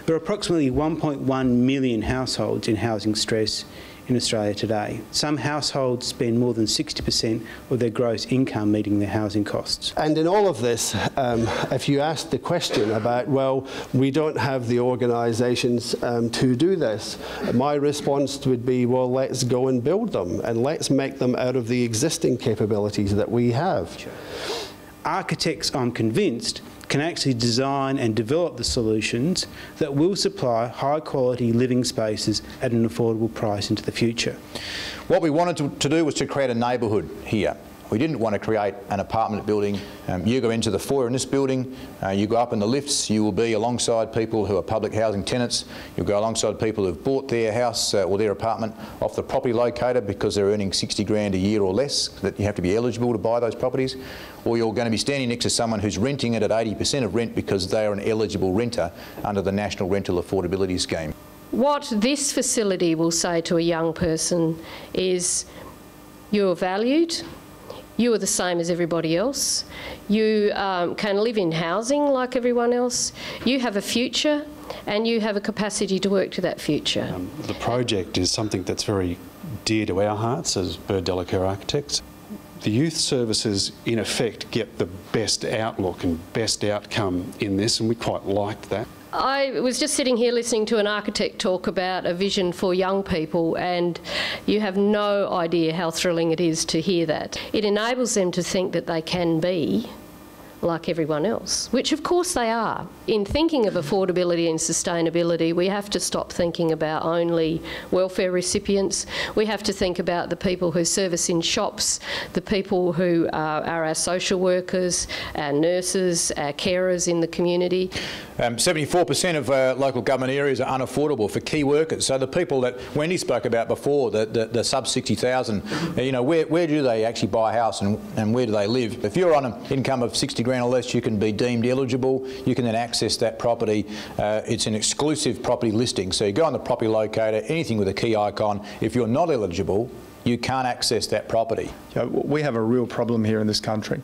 There are approximately 1.1 million households in housing stress in Australia today. Some households spend more than 60% of their gross income meeting their housing costs. And in all of this, if you ask the question about, well, we don't have the organisations to do this, my response would be, well, let's go and build them and let's make them out of the existing capabilities that we have. Sure. Architects, I'm convinced, can actually design and develop the solutions that will supply high-quality living spaces at an affordable price into the future. What we wanted to do was to create a neighbourhood here. We didn't want to create an apartment building. You go into the foyer in this building, you go up in the lifts, you will be alongside people who are public housing tenants. You'll go alongside people who've bought their house or their apartment off the property locator because they're earning 60 grand a year or less, that you have to be eligible to buy those properties. Or you're going to be standing next to someone who's renting it at 80% of rent because they are an eligible renter under the National Rental Affordability Scheme. What this facility will say to a young person is, you're valued, you are the same as everybody else, you can live in housing like everyone else, you have a future and you have a capacity to work to that future. The project is something that's very dear to our hearts as Bird Delacour architects. The youth services, in effect, get the best outlook and best outcome in this, and we quite liked that. I was just sitting here listening to an architect talk about a vision for young people, and you have no idea how thrilling it is to hear that. It enables them to think that they can be like everyone else, which of course they are. In thinking of affordability and sustainability, we have to stop thinking about only welfare recipients. We have to think about the people who service in shops, the people who are our social workers, our nurses, our carers in the community. 74% of local government areas are unaffordable for key workers. So the people that Wendy spoke about before, the sub 60,000, you know, where do they actually buy a house and where do they live? If you're on an income of 60 grand or less, you can be deemed eligible. You can then access that property. It's an exclusive property listing. So you go on the property locator, anything with a key icon. If you're not eligible, you can't access that property. Yeah, we have a real problem here in this country.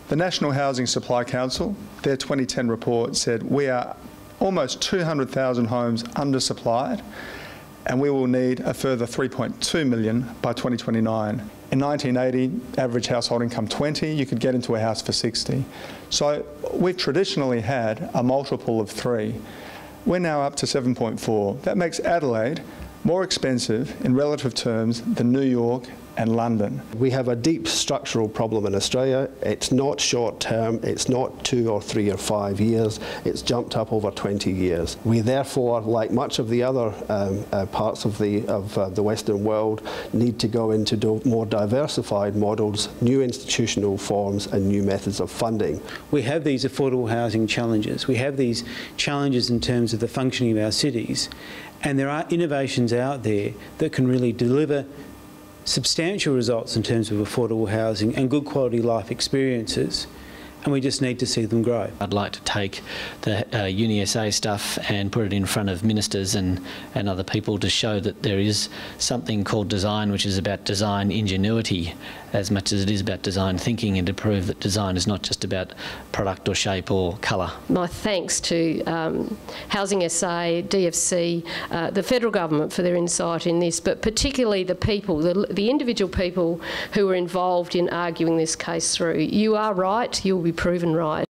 The National Housing Supply Council, their 2010 report said we are almost 200,000 homes undersupplied, and we will need a further 3.2 million by 2029. In 1980, average household income 20, you could get into a house for 60. So we've traditionally had a multiple of 3. We're now up to 7.4. That makes Adelaide more expensive in relative terms than New York and London. We have a deep structural problem in Australia. It's not short term, it's not 2 or 3 or 5 years, it's jumped up over 20 years. We therefore, like much of the other parts of the Western world, need to go into more diversified models, new institutional forms and new methods of funding. We have these affordable housing challenges. We have these challenges in terms of the functioning of our cities, and there are innovations out there that can really deliver substantial results in terms of affordable housing and good quality life experiences, and we just need to see them grow. I'd like to take the UniSA stuff and put it in front of ministers and other people to show that there is something called design, which is about design ingenuity as much as it is about design thinking, and to prove that design is not just about product or shape or colour. My thanks to Housing SA, DFC, the federal government for their insight in this, but particularly the people, the individual people who were involved in arguing this case through. You are right, you'll be proven right.